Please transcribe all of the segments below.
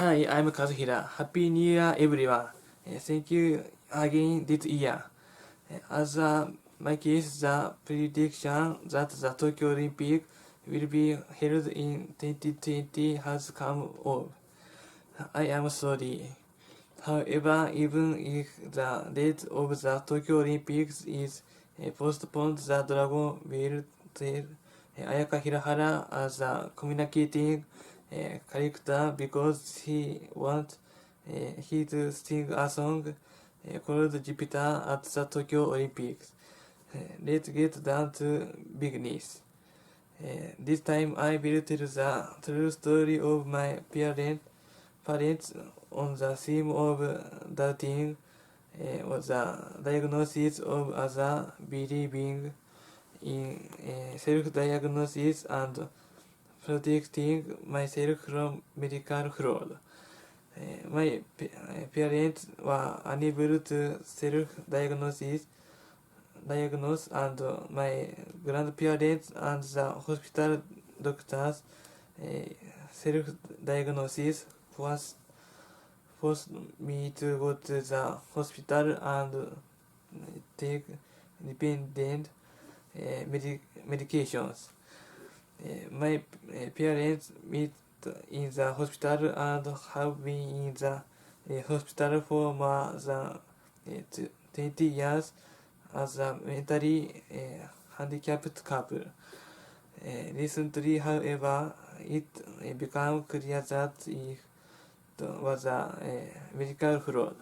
Hi, I'm Kazuhira. Happy New Year, everyone. Thank you again this year. As my case, the prediction that the Tokyo Olympic will be held in 2020 has come off. I am sorry. However, even if the date of the Tokyo Olympics is postponed, the Dragon will tell Ayaka Hirahara as a communicating character because he wants he to sing a song called Jupiter at the Tokyo Olympics. Let's get down to business. This time I will tell the true story of my parents on the theme of doubting was the diagnosis of other believing in self-diagnosis and protecting myself from medical fraud. My parents were unable to diagnose, and my grandparents and the hospital doctors self-diagnosis forced me to go to the hospital and take independent medications. My parents meet in the hospital and have been in the hospital for more than 20 years as a mentally handicapped couple. Recently, however, it became clear that it was a medical fraud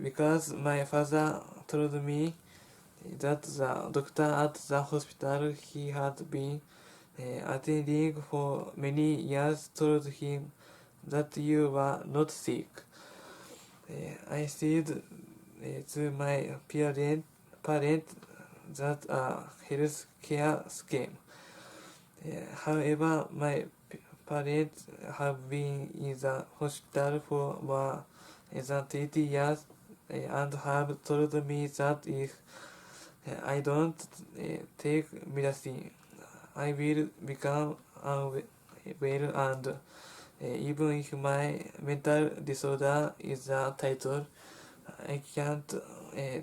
because my father told me that the doctor at the hospital he had been attending for many years told him that you were not sick. I said to my parent that a health care scheme. However, my parents have been in the hospital for more than 20 years and have told me that if I don't take medicine, I will become unwell and even if my mental disorder is the title, I can't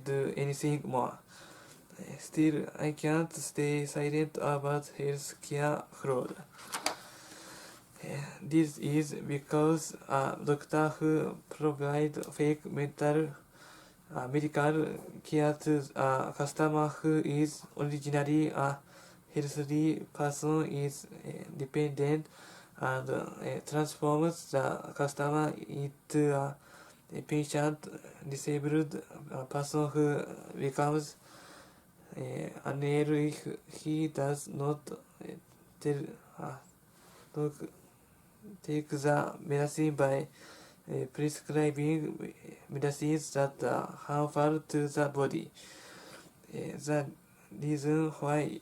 do anything more. Still, I can't stay silent about healthcare fraud. This is because a doctor who provides fake medical care to a customer who is originally a healthy person is dependent and transforms the customer into a patient disabled person who becomes unable if he does not take the medicine by prescribing medicines that are harmful to the body. The reason why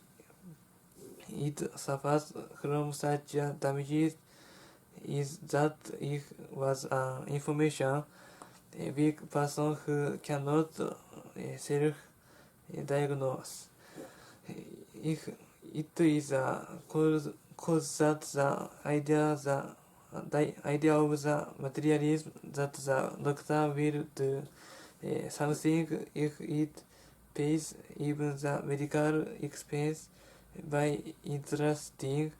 it suffers from such damage is that it was information a weak person who cannot self-diagnose. If it is a cause that the idea of the materialism that the doctor will do something if it pays even the medical expense by entrusting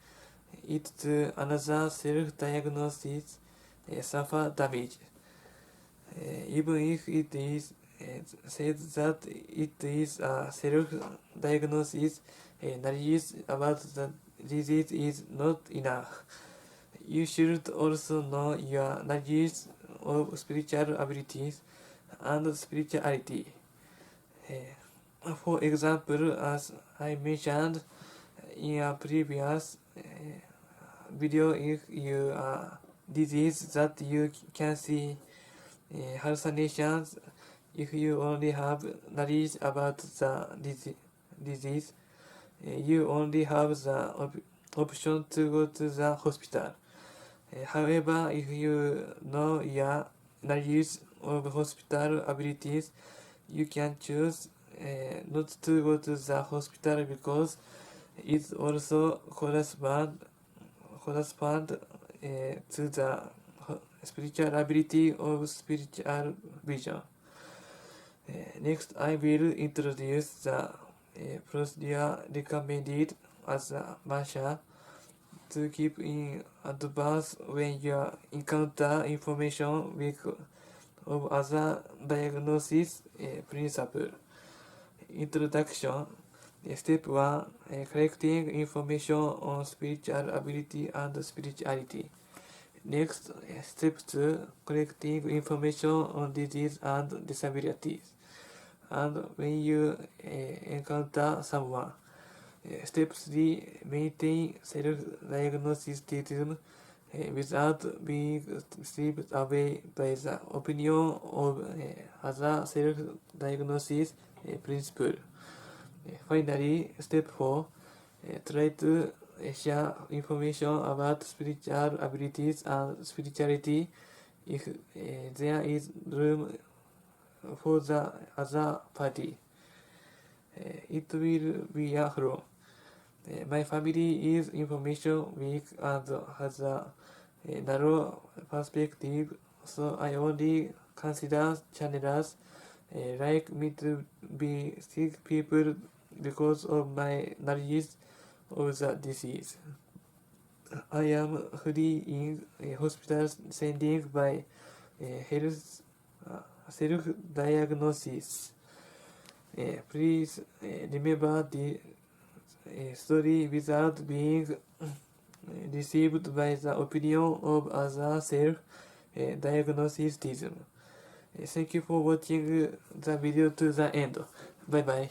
it to another self-diagnosis suffer damage. Even if it is said that it is a self-diagnosis, knowledge about the disease is not enough. You should also know your knowledge of spiritual abilities and spirituality. For example, as I mentioned in a previous video, if you are disease that you can see hallucinations, if you only have knowledge about the disease, you only have the option to go to the hospital. However, if you know your knowledge of hospital abilities, you can choose not to go to the hospital because it also corresponds to the spiritual ability of spiritual vision. Next, I will introduce the procedure recommended as a measure to keep in advance when you encounter information weak of other diagnosis principle. Introduction. Step 1. Collecting information on spiritual ability and spirituality. Next, step 2. Collecting information on disease and disabilities. And when you encounter someone. Step 3. Maintain self-diagnostism without being stripped away by the opinion of other self-diagnosis principle. Finally, step 4. Try to share information about spiritual abilities and spirituality if there is room for the other party. It will be a flow. My family is information weak and has a narrow perspective, so I only consider channelers like me to be sick people because of my knowledge of the disease. I am free in hospital setting by health self-diagnosis. Please remember the story without being deceived by the opinion of other self-diagnostism. Thank you for watching the video to the end. Bye bye.